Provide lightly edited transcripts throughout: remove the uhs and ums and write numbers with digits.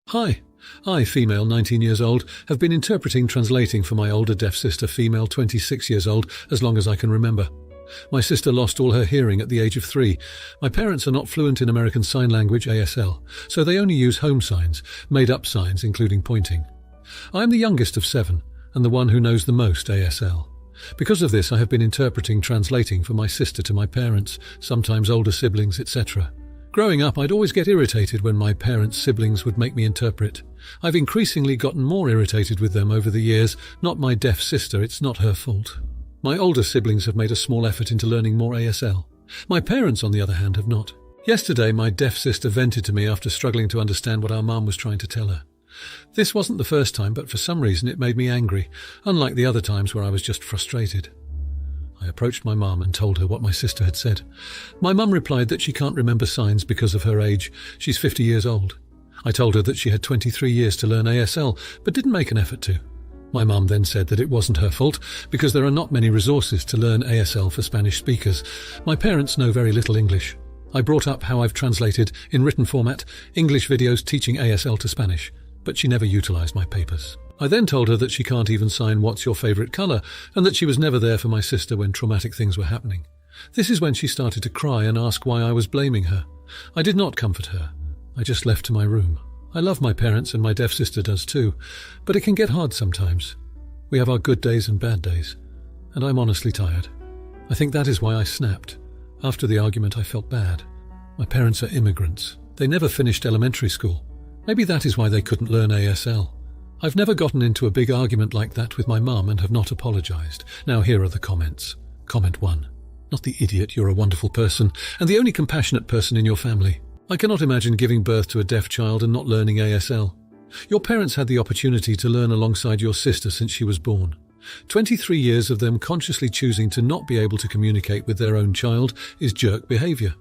Hi, I, female 19 years old, have been translating for my older deaf sister, female 26 years old, as long as I can remember. My sister lost all her hearing at the age of 3. My parents are not fluent in American Sign Language, ASL, so they only use home signs, made-up signs including pointing. I am the youngest of 7, and the one who knows the most ASL. Because of this, I have been translating for my sister to my parents, sometimes older siblings, etc. Growing up, I'd always get irritated when my parents' siblings would make me interpret. I've increasingly gotten more irritated with them over the years. Not my deaf sister, it's not her fault. My older siblings have made a small effort into learning more ASL. My parents, on the other hand, have not. Yesterday, my deaf sister vented to me after struggling to understand what our mum was trying to tell her. This wasn't the first time, but for some reason it made me angry, unlike the other times where I was just frustrated. I approached my mum and told her what my sister had said. My mum replied that she can't remember signs because of her age. She's 50 years old. I told her that she had 23 years to learn ASL, but didn't make an effort to. My mum then said that it wasn't her fault because there are not many resources to learn ASL for Spanish speakers. My parents know very little English. I brought up how I've translated, in written format, English videos teaching ASL to Spanish, but she never utilised my papers. I then told her that she can't even sign "What's your favourite colour" and that she was never there for my sister when traumatic things were happening. This is when she started to cry and ask why I was blaming her. I did not comfort her. I just left to my room. I love my parents and my deaf sister does too, but it can get hard sometimes. We have our good days and bad days, and I'm honestly tired. I think that is why I snapped. After the argument, I felt bad. My parents are immigrants. They never finished elementary school. Maybe that is why they couldn't learn ASL. I've never gotten into a big argument like that with my mum and have not apologised. Now here are the comments. Comment 1. Not the idiot, you're a wonderful person, and the only compassionate person in your family. I cannot imagine giving birth to a deaf child and not learning ASL. Your parents had the opportunity to learn alongside your sister since she was born. 23 years of them consciously choosing to not be able to communicate with their own child is jerk behaviour.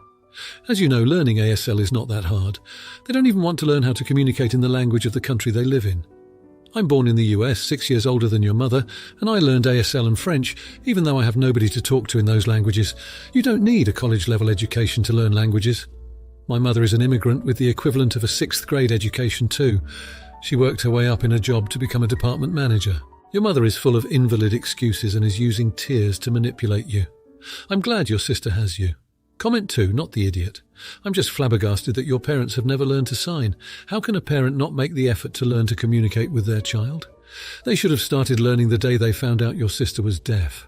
As you know, learning ASL is not that hard. They don't even want to learn how to communicate in the language of the country they live in. I'm born in the US, 6 years older than your mother, and I learned ASL and French, even though I have nobody to talk to in those languages. You don't need a college-level education to learn languages. My mother is an immigrant with the equivalent of a 6th grade education too. She worked her way up in a job to become a department manager. Your mother is full of invalid excuses and is using tears to manipulate you. I'm glad your sister has you. Comment 2, not the idiot. I'm just flabbergasted that your parents have never learned to sign. How can a parent not make the effort to learn to communicate with their child? They should have started learning the day they found out your sister was deaf.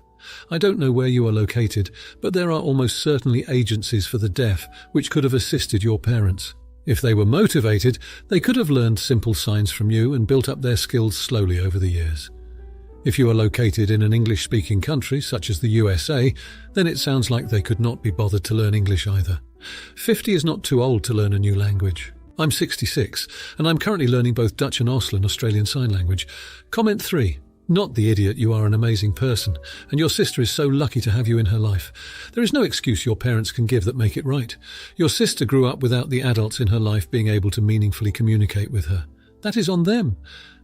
I don't know where you are located, but there are almost certainly agencies for the deaf which could have assisted your parents. If they were motivated, they could have learned simple signs from you and built up their skills slowly over the years. If you are located in an English-speaking country, such as the USA, then it sounds like they could not be bothered to learn English either. 50 is not too old to learn a new language. I'm 66, and I'm currently learning both Dutch and ASL, Australian Sign Language. Comment 3. Not the idiot, you are an amazing person, and your sister is so lucky to have you in her life. There is no excuse your parents can give that make it right. Your sister grew up without the adults in her life being able to meaningfully communicate with her. That is on them.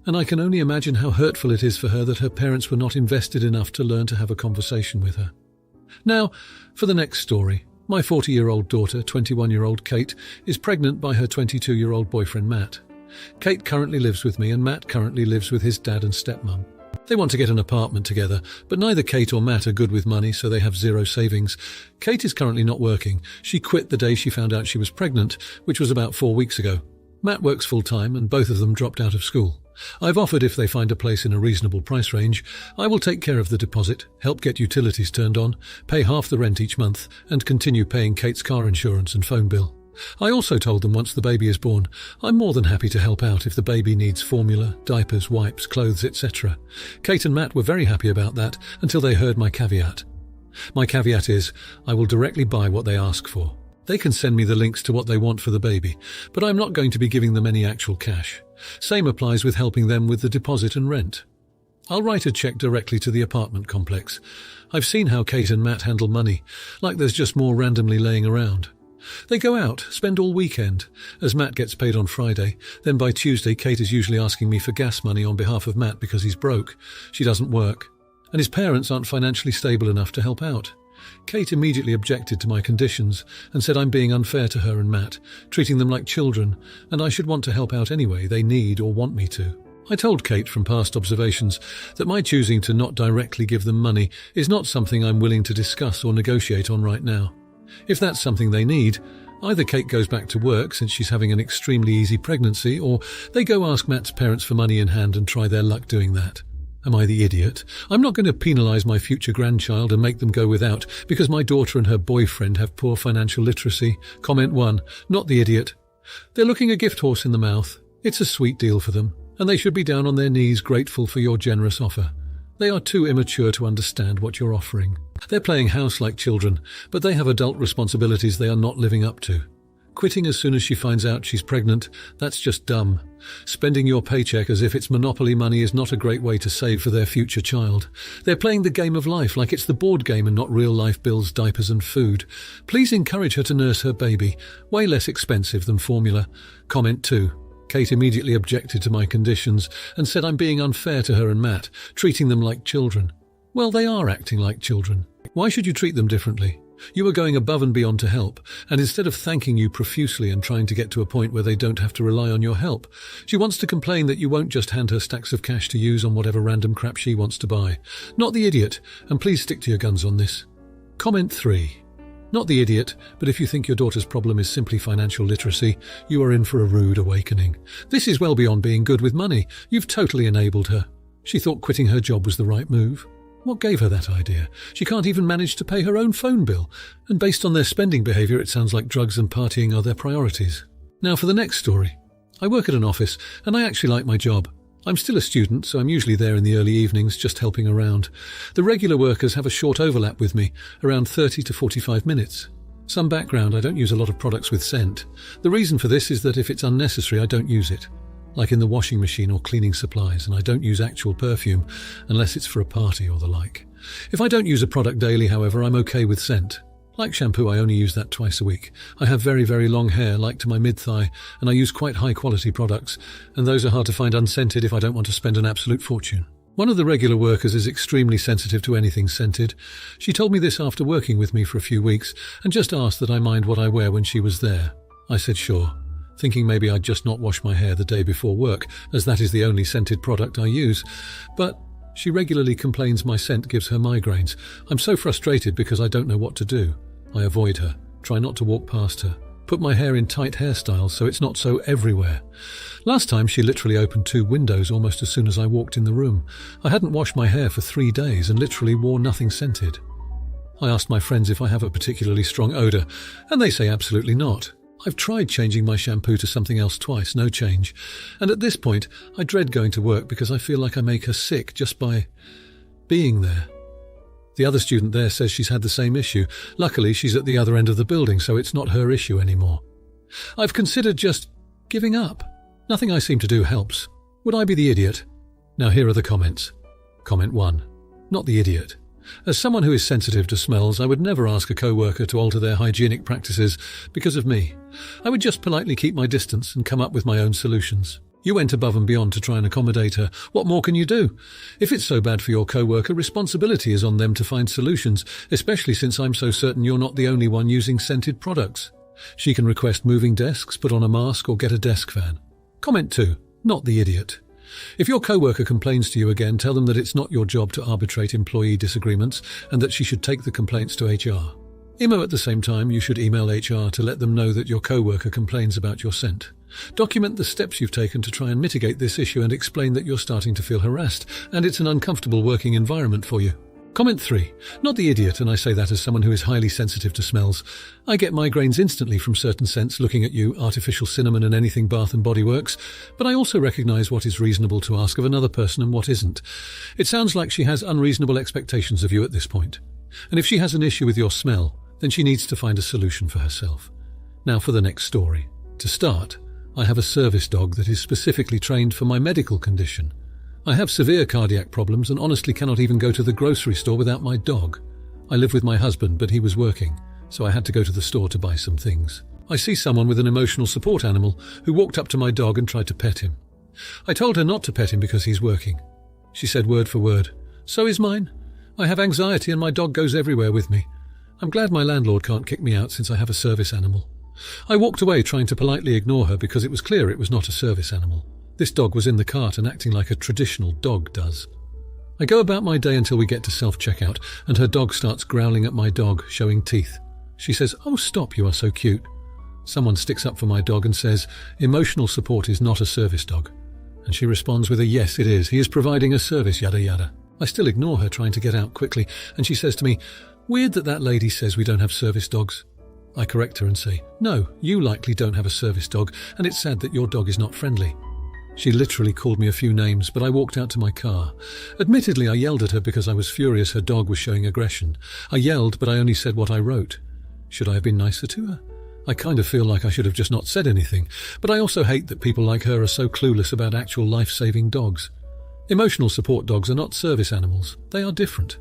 And I can only imagine how hurtful it is for her that her parents were not invested enough to learn to have a conversation with her. Now, for the next story. My 40-year-old daughter, 21-year-old Kate, is pregnant by her 22-year-old boyfriend Matt. Kate currently lives with me and Matt currently lives with his dad and stepmom. They want to get an apartment together, but neither Kate or Matt are good with money, so they have zero savings. Kate is currently not working. She quit the day she found out she was pregnant, which was about 4 weeks ago. Matt works full-time and both of them dropped out of school. I've offered if they find a place in a reasonable price range, I will take care of the deposit, help get utilities turned on, pay half the rent each month, and continue paying Kate's car insurance and phone bill. I also told them once the baby is born, I'm more than happy to help out if the baby needs formula, diapers, wipes, clothes, etc. Kate and Matt were very happy about that until they heard my caveat. My caveat is, I will directly buy what they ask for. They can send me the links to what they want for the baby, but I'm not going to be giving them any actual cash. Same applies with helping them with the deposit and rent. I'll write a cheque directly to the apartment complex. I've seen how Kate and Matt handle money, like there's just more randomly laying around. They go out, spend all weekend, as Matt gets paid on Friday. Then by Tuesday, Kate is usually asking me for gas money on behalf of Matt because he's broke. She doesn't work. And his parents aren't financially stable enough to help out. Kate immediately objected to my conditions and said I'm being unfair to her and Matt, treating them like children, and I should want to help out anyway, they need or want me to. I told Kate from past observations that my choosing to not directly give them money is not something I'm willing to discuss or negotiate on right now. If that's something they need, either Kate goes back to work since she's having an extremely easy pregnancy, or they go ask Matt's parents for money in hand and try their luck doing that. Am I the idiot? I'm not going to penalise my future grandchild and make them go without because my daughter and her boyfriend have poor financial literacy. Comment 1. Not the idiot. They're looking a gift horse in the mouth. It's a sweet deal for them, and they should be down on their knees grateful for your generous offer. They are too immature to understand what you're offering. They're playing house like children, but they have adult responsibilities they are not living up to. Quitting as soon as she finds out she's pregnant, that's just dumb. Spending your paycheck as if it's monopoly money is not a great way to save for their future child. They're playing the game of life like it's the board game and not real-life bills, diapers and food. Please encourage her to nurse her baby. Way less expensive than formula. Comment 2. Kate immediately objected to my conditions and said I'm being unfair to her and Matt, treating them like children. Well, they are acting like children. Why should you treat them differently? You are going above and beyond to help, and instead of thanking you profusely and trying to get to a point where they don't have to rely on your help, she wants to complain that you won't just hand her stacks of cash to use on whatever random crap she wants to buy. Not the idiot, and please stick to your guns on this. Comment 3. Not the idiot, but if you think your daughter's problem is simply financial literacy, you are in for a rude awakening. This is well beyond being good with money. You've totally enabled her. She thought quitting her job was the right move. What gave her that idea? She can't even manage to pay her own phone bill, and based on their spending behaviour it sounds like drugs and partying are their priorities. Now for the next story. I work at an office, and I actually like my job. I'm still a student, so I'm usually there in the early evenings just helping around. The regular workers have a short overlap with me, around 30 to 45 minutes. Some background, I don't use a lot of products with scent. The reason for this is that if it's unnecessary I don't use it. Like in the washing machine or cleaning supplies, and I don't use actual perfume unless it's for a party or the like. If I don't use a product daily, however, I'm okay with scent. Like shampoo, I only use that twice a week. I have very, very long hair, like to my mid-thigh, and I use quite high-quality products, and those are hard to find unscented if I don't want to spend an absolute fortune. One of the regular workers is extremely sensitive to anything scented. She told me this after working with me for a few weeks, and just asked that I mind what I wear when she was there. I said sure, thinking maybe I'd just not wash my hair the day before work, as that is the only scented product I use. But she regularly complains my scent gives her migraines. I'm so frustrated because I don't know what to do. I avoid her, try not to walk past her, put my hair in tight hairstyles so it's not so everywhere. Last time she literally opened 2 windows almost as soon as I walked in the room. I hadn't washed my hair for 3 days and literally wore nothing scented. I asked my friends if I have a particularly strong odour, and they say absolutely not. I've tried changing my shampoo to something else twice, no change. And at this point, I dread going to work because I feel like I make her sick just by being there. The other student there says she's had the same issue. Luckily, she's at the other end of the building, so it's not her issue anymore. I've considered just giving up. Nothing I seem to do helps. Would I be the idiot? Now here are the comments. Comment 1. Not the idiot. As someone who is sensitive to smells, I would never ask a co-worker to alter their hygienic practices because of me. I would just politely keep my distance and come up with my own solutions. You went above and beyond to try and accommodate her. What more can you do? If it's so bad for your co-worker, responsibility is on them to find solutions, especially since I'm so certain you're not the only one using scented products. She can request moving desks, put on a mask, or get a desk fan. Comment 2. Not the idiot. If your co-worker complains to you again, tell them that it's not your job to arbitrate employee disagreements and that she should take the complaints to HR. At the same time, you should email HR to let them know that your co-worker complains about your scent. Document the steps you've taken to try and mitigate this issue and explain that you're starting to feel harassed and it's an uncomfortable working environment for you. Comment 3. Not the idiot, and I say that as someone who is highly sensitive to smells. I get migraines instantly from certain scents looking at you, artificial cinnamon and anything Bath and Body Works, but I also recognise what is reasonable to ask of another person and what isn't. It sounds like she has unreasonable expectations of you at this point. And if she has an issue with your smell, then she needs to find a solution for herself. Now for the next story. To start, I have a service dog that is specifically trained for my medical condition. I have severe cardiac problems and honestly cannot even go to the grocery store without my dog. I live with my husband, but he was working, so I had to go to the store to buy some things. I see someone with an emotional support animal who walked up to my dog and tried to pet him. I told her not to pet him because he's working. She said word for word, "So is mine. I have anxiety and my dog goes everywhere with me. I'm glad my landlord can't kick me out since I have a service animal. I walked away trying to politely ignore her because it was clear it was not a service animal. This dog was in the cart and acting like a traditional dog does. I go about my day until we get to self-checkout, and her dog starts growling at my dog, showing teeth. She says, "Oh, stop, you are so cute." Someone sticks up for my dog and says, "Emotional support is not a service dog." And she responds with a "Yes, it is. He is providing a service, yada yada." I still ignore her, trying to get out quickly, and she says to me, "Weird that lady says we don't have service dogs." I correct her and say, "No, you likely don't have a service dog, and it's sad that your dog is not friendly." She literally called me a few names, but I walked out to my car. Admittedly, I yelled at her because I was furious her dog was showing aggression. I yelled, but I only said what I wrote. Should I have been nicer to her? I kind of feel like I should have just not said anything, but I also hate that people like her are so clueless about actual life-saving dogs. Emotional support dogs are not service animals. They are different.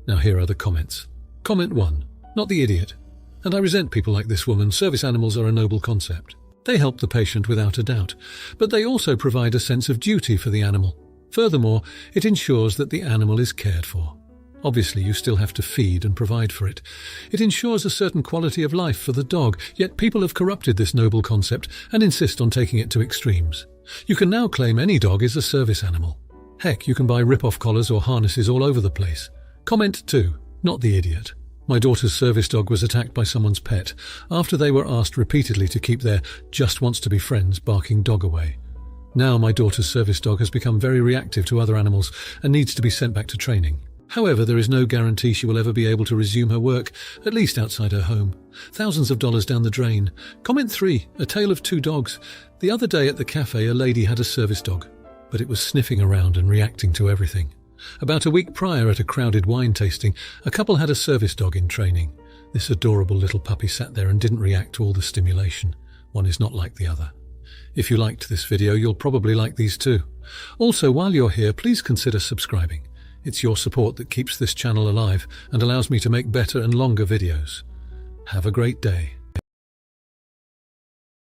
Now here are the comments. Comment 1. Not the idiot. And I resent people like this woman. Service animals are a noble concept. They help the patient without a doubt, but they also provide a sense of duty for the animal. Furthermore, it ensures that the animal is cared for. Obviously, you still have to feed and provide for it. It ensures a certain quality of life for the dog, yet people have corrupted this noble concept and insist on taking it to extremes. You can now claim any dog is a service animal. Heck, you can buy rip-off collars or harnesses all over the place. Comment 2. Not the idiot. My daughter's service dog was attacked by someone's pet after they were asked repeatedly to keep their just-wants-to-be-friends barking dog away. Now my daughter's service dog has become very reactive to other animals and needs to be sent back to training. However, there is no guarantee she will ever be able to resume her work, at least outside her home. Thousands of dollars down the drain. Comment 3. A tale of two dogs. The other day at the cafe, a lady had a service dog, but it was sniffing around and reacting to everything. About a week prior, at a crowded wine tasting, a couple had a service dog in training. This adorable little puppy sat there and didn't react to all the stimulation. One is not like the other. If you liked this video, you'll probably like these too. Also, while you're here, please consider subscribing. It's your support that keeps this channel alive and allows me to make better and longer videos. Have a great day.